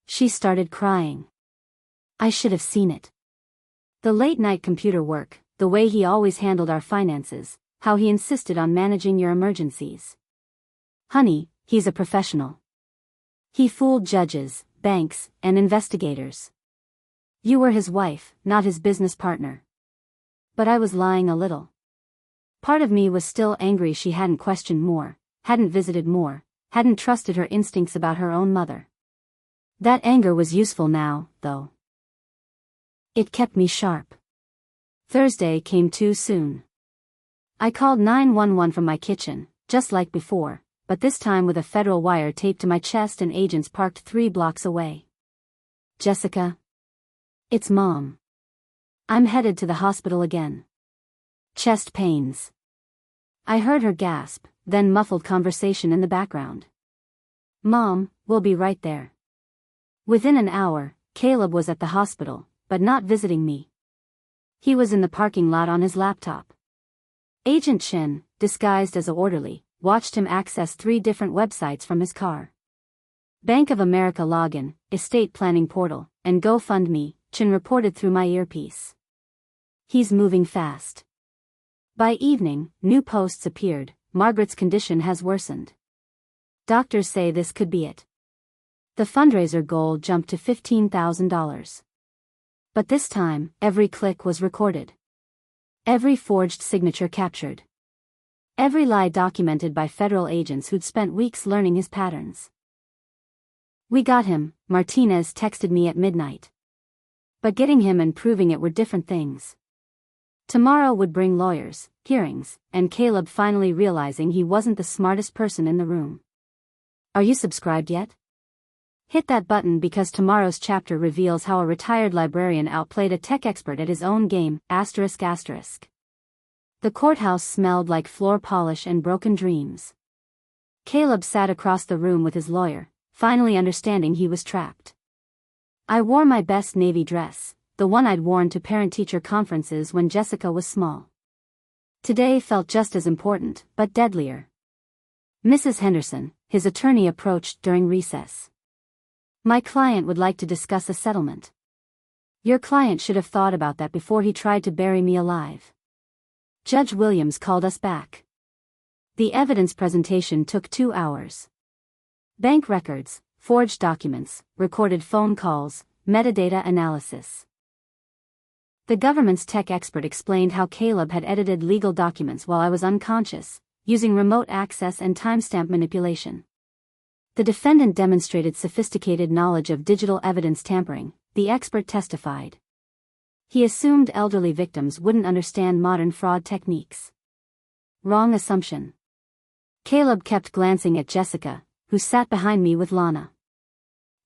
She started crying. I should have seen it. The late-night computer work, the way he always handled our finances, how he insisted on managing your emergencies. Honey, he's a professional. He fooled judges, banks, and investigators. You were his wife, not his business partner. But I was lying a little. Part of me was still angry she hadn't questioned more, hadn't visited more, hadn't trusted her instincts about her own mother. That anger was useful now, though. It kept me sharp. Thursday came too soon. I called 911 from my kitchen, just like before, but this time with a federal wire taped to my chest and agents parked 3 blocks away. Jessica? It's Mom. I'm headed to the hospital again. Chest pains. I heard her gasp, then muffled conversation in the background. Mom, we'll be right there. Within an hour, Caleb was at the hospital, but not visiting me. He was in the parking lot on his laptop. Agent Chin, disguised as an orderly, watched him access 3 different websites from his car. Bank of America login, estate planning portal, and GoFundMe, Chin reported through my earpiece. He's moving fast. By evening, new posts appeared. Margaret's condition has worsened. Doctors say this could be it. The fundraiser goal jumped to $15,000. But this time, every click was recorded. Every forged signature captured. Every lie documented by federal agents who'd spent weeks learning his patterns. We got him, Martinez texted me at midnight. But getting him and proving it were different things. Tomorrow would bring lawyers, hearings, and Caleb finally realizing he wasn't the smartest person in the room. Are you subscribed yet? Hit that button because tomorrow's chapter reveals how a retired librarian outplayed a tech expert at his own game, ***. The courthouse smelled like floor polish and broken dreams. Caleb sat across the room with his lawyer, finally understanding he was trapped. I wore my best navy dress, the one I'd worn to parent-teacher conferences when Jessica was small. Today felt just as important, but deadlier. Mrs. Henderson, his attorney approached during recess. My client would like to discuss a settlement. Your client should have thought about that before he tried to bury me alive. Judge Williams called us back. The evidence presentation took 2 hours. Bank records, forged documents, recorded phone calls, metadata analysis. The government's tech expert explained how Caleb had edited legal documents while I was unconscious, using remote access and timestamp manipulation. The defendant demonstrated sophisticated knowledge of digital evidence tampering, the expert testified. He assumed elderly victims wouldn't understand modern fraud techniques. Wrong assumption. Caleb kept glancing at Jessica, who sat behind me with Lana.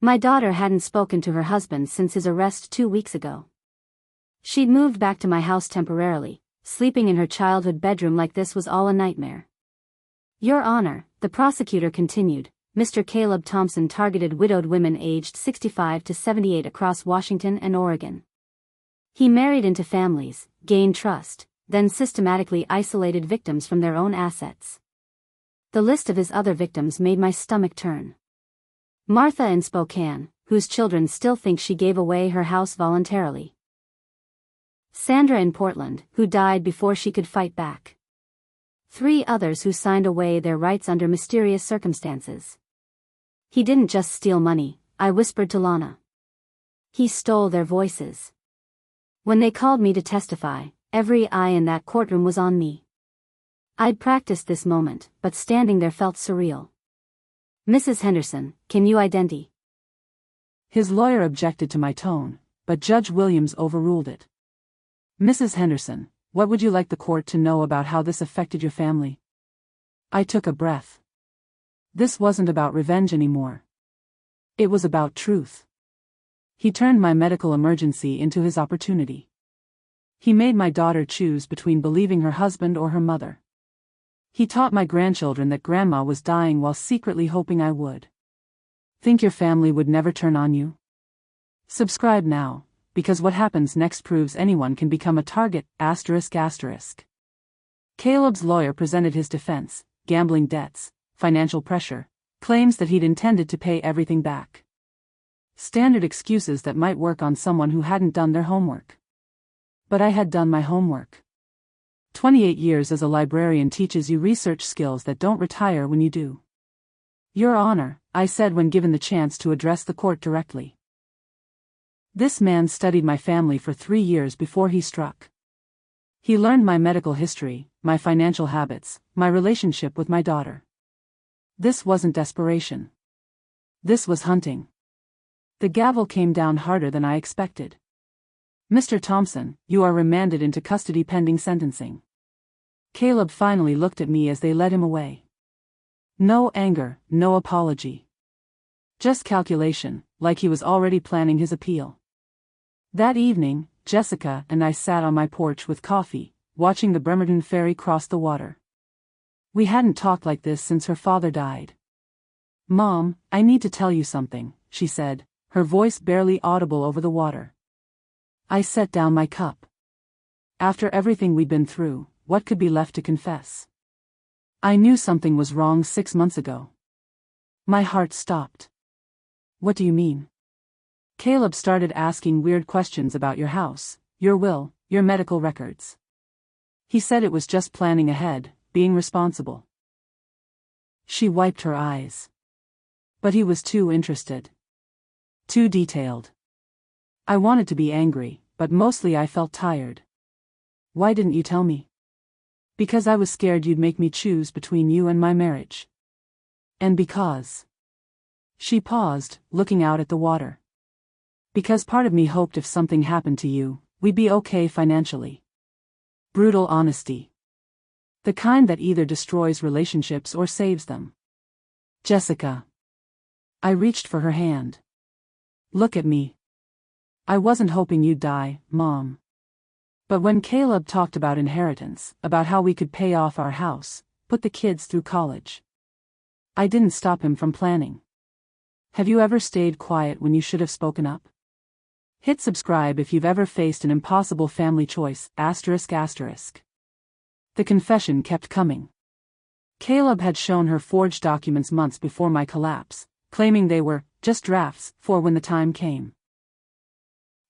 My daughter hadn't spoken to her husband since his arrest 2 weeks ago. She'd moved back to my house temporarily. Sleeping in her childhood bedroom like this was all a nightmare. Your Honor, the prosecutor continued, Mr. Caleb Thompson targeted widowed women aged 65 to 78 across Washington and Oregon. He married into families, gained trust, then systematically isolated victims from their own assets. The list of his other victims made my stomach turn. Martha in Spokane, whose children still think she gave away her house voluntarily. Sandra in Portland, who died before she could fight back. 3 others who signed away their rights under mysterious circumstances. He didn't just steal money, I whispered to Lana. He stole their voices. When they called me to testify, every eye in that courtroom was on me. I'd practiced this moment, but standing there felt surreal. Mrs. Henderson, can you identify? His lawyer objected to my tone, but Judge Williams overruled it. Mrs. Henderson, what would you like the court to know about how this affected your family? I took a breath. This wasn't about revenge anymore. It was about truth. He turned my medical emergency into his opportunity. He made my daughter choose between believing her husband or her mother. He taught my grandchildren that grandma was dying while secretly hoping I would. Think your family would never turn on you? Subscribe now, because what happens next proves anyone can become a target, ***. Caleb's lawyer presented his defense: gambling debts, financial pressure, claims that he'd intended to pay everything back. Standard excuses that might work on someone who hadn't done their homework. But I had done my homework. 28 years as a librarian teaches you research skills that don't retire when you do. Your Honor, I said when given the chance to address the court directly. This man studied my family for 3 years before he struck. He learned my medical history, my financial habits, my relationship with my daughter. This wasn't desperation. This was hunting. The gavel came down harder than I expected. Mr. Thompson, you are remanded into custody pending sentencing. Caleb finally looked at me as they led him away. No anger, no apology. Just calculation, like he was already planning his appeal. That evening, Jessica and I sat on my porch with coffee, watching the Bremerton ferry cross the water. We hadn't talked like this since her father died. Mom, I need to tell you something, she said, her voice barely audible over the water. I set down my cup. After everything we'd been through, what could be left to confess? I knew something was wrong 6 months ago. My heart stopped. What do you mean? Caleb started asking weird questions about your house, your will, your medical records. He said it was just planning ahead, being responsible. She wiped her eyes. But he was too interested. Too detailed. I wanted to be angry, but mostly I felt tired. Why didn't you tell me? Because I was scared you'd make me choose between you and my marriage. And because... She paused, looking out at the water. Because part of me hoped if something happened to you, we'd be okay financially. Brutal honesty. The kind that either destroys relationships or saves them. Jessica. I reached for her hand. Look at me. I wasn't hoping you'd die, Mom. But when Caleb talked about inheritance, about how we could pay off our house, put the kids through college, I didn't stop him from planning. Have you ever stayed quiet when you should have spoken up? Hit subscribe if you've ever faced an impossible family choice, ***. The confession kept coming. Caleb had shown her forged documents months before my collapse, claiming they were just drafts for when the time came.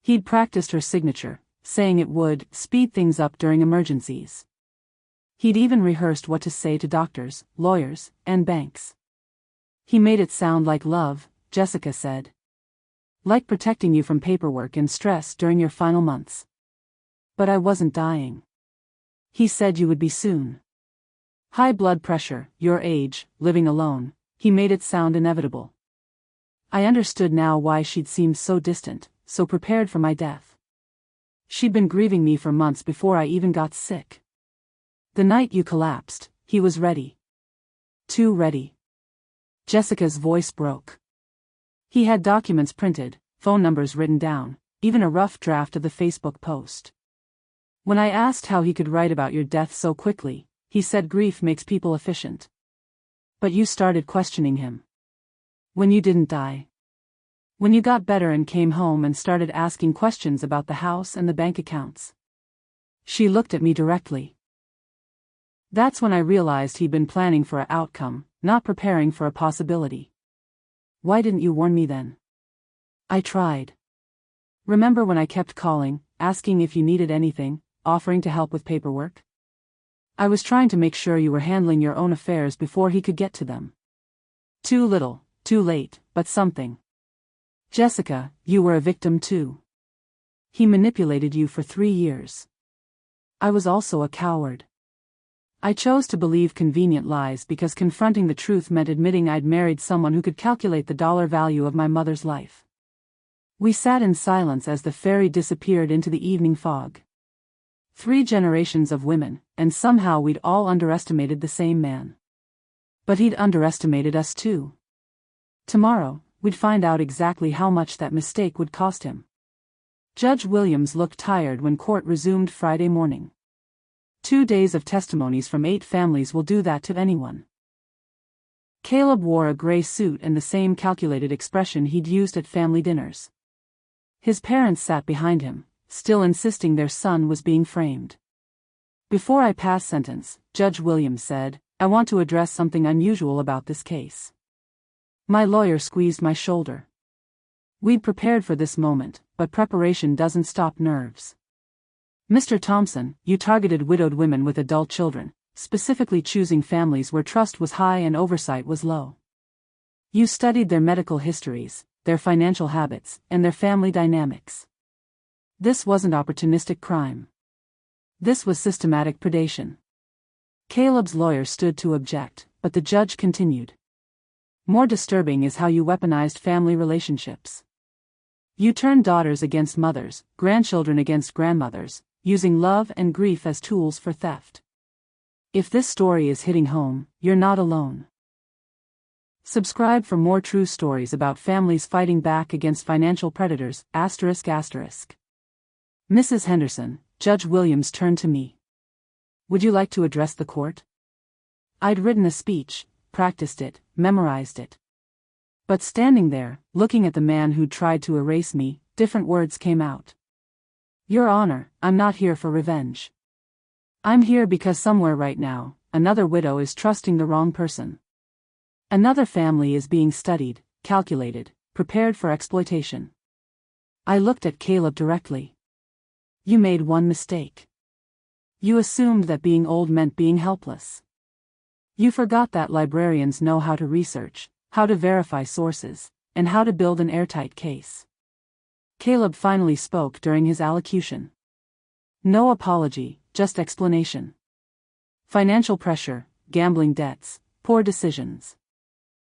He'd practiced her signature, saying it would speed things up during emergencies. He'd even rehearsed what to say to doctors, lawyers, and banks. He made it sound like love, Jessica said. Like protecting you from paperwork and stress during your final months. But I wasn't dying. He said you would be soon. High blood pressure, your age, living alone, he made it sound inevitable. I understood now why she'd seemed so distant, so prepared for my death. She'd been grieving me for months before I even got sick. The night you collapsed, he was ready. Too ready. Jessica's voice broke. He had documents printed, phone numbers written down, even a rough draft of the Facebook post. When I asked how he could write about your death so quickly, he said grief makes people efficient. But you started questioning him. When you didn't die. When you got better and came home and started asking questions about the house and the bank accounts. She looked at me directly. That's when I realized he'd been planning for an outcome, not preparing for a possibility. Why didn't you warn me then? I tried. Remember when I kept calling, asking if you needed anything, offering to help with paperwork? I was trying to make sure you were handling your own affairs before he could get to them. Too little, too late, but something. Jessica, you were a victim too. He manipulated you for 3 years. I was also a coward. I chose to believe convenient lies because confronting the truth meant admitting I'd married someone who could calculate the dollar value of my mother's life. We sat in silence as the ferry disappeared into the evening fog. 3 generations of women, and somehow we'd all underestimated the same man. But he'd underestimated us too. Tomorrow, we'd find out exactly how much that mistake would cost him. Judge Williams looked tired when court resumed Friday morning. 2 days of testimonies from 8 families will do that to anyone. Caleb wore a gray suit and the same calculated expression he'd used at family dinners. His parents sat behind him, still insisting their son was being framed. Before I pass sentence, Judge Williams said, I want to address something unusual about this case. My lawyer squeezed my shoulder. We'd prepared for this moment, but preparation doesn't stop nerves. Mr. Thompson, you targeted widowed women with adult children, specifically choosing families where trust was high and oversight was low. You studied their medical histories, their financial habits, and their family dynamics. This wasn't opportunistic crime. This was systematic predation. Caleb's lawyer stood to object, but the judge continued. More disturbing is how you weaponized family relationships. You turned daughters against mothers, grandchildren against grandmothers, using love and grief as tools for theft. If this story is hitting home, you're not alone. Subscribe for more true stories about families fighting back against financial predators, ***. Mrs. Henderson, Judge Williams turned to me. Would you like to address the court? I'd written a speech, practiced it, memorized it. But standing there, looking at the man who'd tried to erase me, different words came out. Your Honor, I'm not here for revenge. I'm here because somewhere right now, another widow is trusting the wrong person. Another family is being studied, calculated, prepared for exploitation. I looked at Caleb directly. You made one mistake. You assumed that being old meant being helpless. You forgot that librarians know how to research, how to verify sources, and how to build an airtight case. Caleb finally spoke during his allocution. No apology, just explanation. Financial pressure, gambling debts, poor decisions.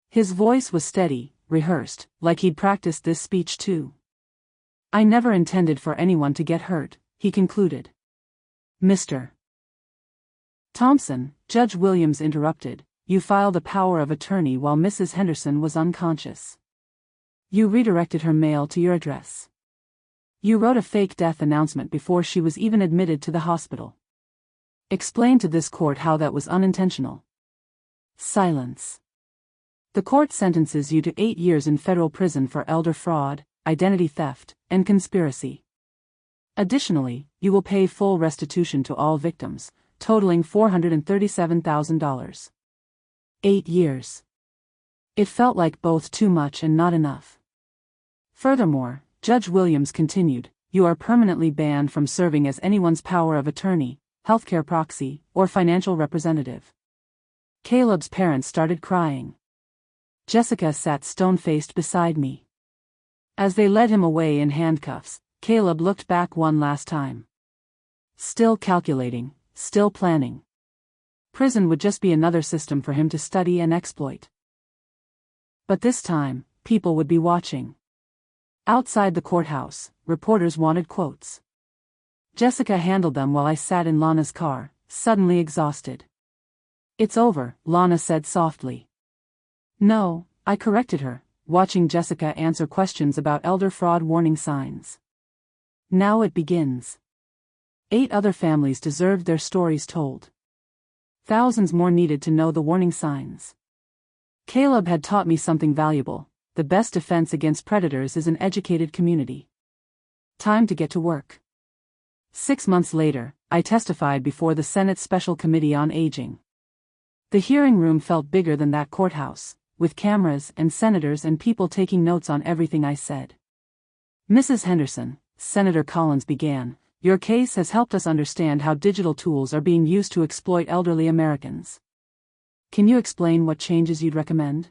His voice was steady, rehearsed, like he'd practiced this speech too. I never intended for anyone to get hurt, he concluded. Mr. Thompson, Judge Williams interrupted, you filed a power of attorney while Mrs. Henderson was unconscious. You redirected her mail to your address. You wrote a fake death announcement before she was even admitted to the hospital. Explain to this court how that was unintentional. Silence. The court sentences you to 8 years in federal prison for elder fraud, identity theft, and conspiracy. Additionally, you will pay full restitution to all victims, totaling $437,000. 8 years. It felt like both too much and not enough. Furthermore, Judge Williams continued, you are permanently banned from serving as anyone's power of attorney, healthcare proxy, or financial representative. Caleb's parents started crying. Jessica sat stone-faced beside me. As they led him away in handcuffs, Caleb looked back one last time. Still calculating, still planning. Prison would just be another system for him to study and exploit. But this time, people would be watching. Outside the courthouse, reporters wanted quotes. Jessica handled them while I sat in Lana's car, suddenly exhausted. "It's over," Lana said softly. "No," I corrected her, watching Jessica answer questions about elder fraud warning signs. "Now it begins." 8 other families deserved their stories told. Thousands more needed to know the warning signs. Caleb had taught me something valuable: the best defense against predators is an educated community. Time to get to work. 6 months later, I testified before the Senate Special Committee on Aging. The hearing room felt bigger than that courthouse, with cameras and senators and people taking notes on everything I said. "Mrs. Henderson," Senator Collins began, "your case has helped us understand how digital tools are being used to exploit elderly Americans. Can you explain what changes you'd recommend?"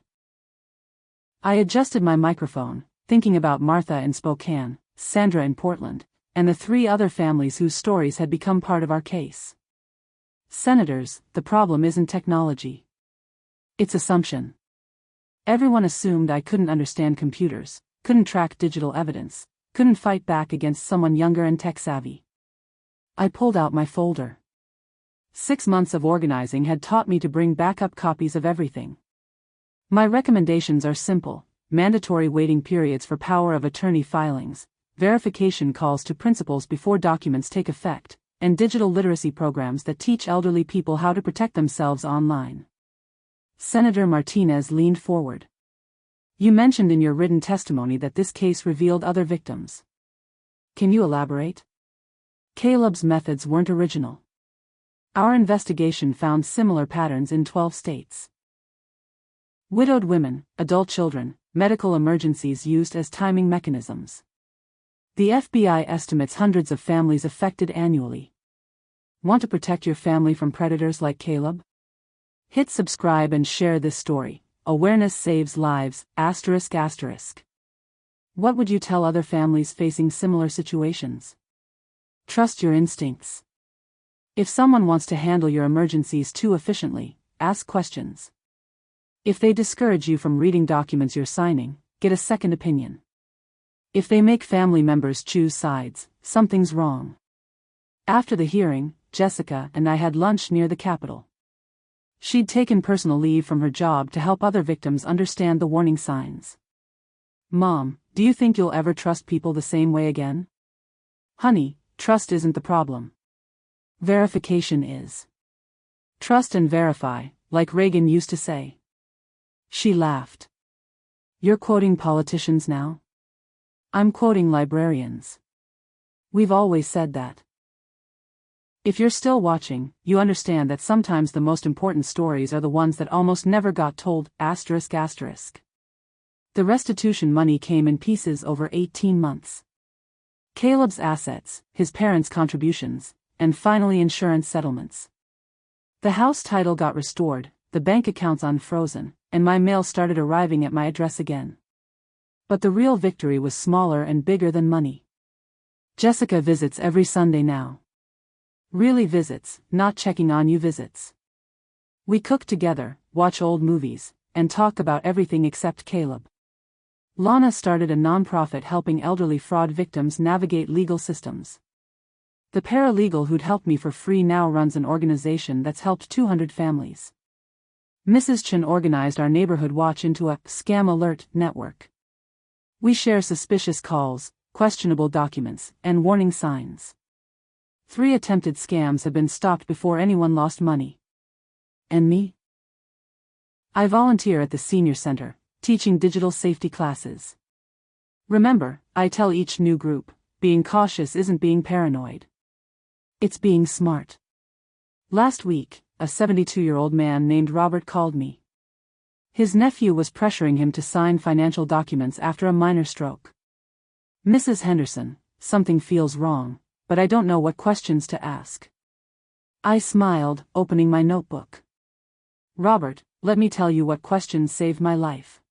I adjusted my microphone, thinking about Martha in Spokane, Sandra in Portland, and the 3 other families whose stories had become part of our case. "Senators, the problem isn't technology. It's assumption. Everyone assumed I couldn't understand computers, couldn't track digital evidence, couldn't fight back against someone younger and tech-savvy." I pulled out my folder. 6 months of organizing had taught me to bring backup copies of everything. My recommendations are simple: mandatory waiting periods for power of attorney filings, verification calls to principals before documents take effect, and digital literacy programs that teach elderly people how to protect themselves online. Senator Martinez leaned forward. "You mentioned in your written testimony that this case revealed other victims. Can you elaborate?" "Caleb's methods weren't original. Our investigation found similar patterns in 12 states. Widowed women, adult children, medical emergencies used as timing mechanisms. The FBI estimates hundreds of families affected annually. Want to protect your family from predators like Caleb? Hit subscribe and share this story. Awareness saves lives, ***. What would you tell other families facing similar situations? Trust your instincts. If someone wants to handle your emergencies too efficiently, ask questions. If they discourage you from reading documents you're signing, get a second opinion. If they make family members choose sides, something's wrong. After the hearing, Jessica and I had lunch near the Capitol. She'd taken personal leave from her job to help other victims understand the warning signs. "Mom, do you think you'll ever trust people the same way again?" "Honey, trust isn't the problem. Verification is. Trust and verify, like Reagan used to say." She laughed. "You're quoting politicians now?" "I'm quoting librarians. We've always said that." If you're still watching, you understand that sometimes the most important stories are the ones that almost never got told, ***. The restitution money came in pieces over 18 months. Caleb's assets, his parents' contributions, and finally insurance settlements. The house title got restored, the bank accounts unfrozen, and my mail started arriving at my address again. But the real victory was smaller and bigger than money. Jessica visits every Sunday now. Really visits, not checking on you visits. We cook together, watch old movies, and talk about everything except Caleb. Lana started a nonprofit helping elderly fraud victims navigate legal systems. The paralegal who'd helped me for free now runs an organization that's helped 200 families. Mrs. Chen organized our neighborhood watch into a scam alert network. We share suspicious calls, questionable documents, and warning signs. 3 attempted scams have been stopped before anyone lost money. And me? I volunteer at the Senior Center, teaching digital safety classes. Remember, I tell each new group, being cautious isn't being paranoid. It's being smart. Last week, a 72-year-old man named Robert called me. His nephew was pressuring him to sign financial documents after a minor stroke. "Mrs. Henderson, something feels wrong, but I don't know what questions to ask." I smiled, opening my notebook. "Robert, let me tell you what questions saved my life.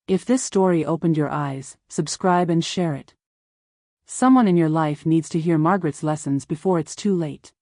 If this story opened your eyes, subscribe and share it. Someone in your life needs to hear Margaret's lessons before it's too late."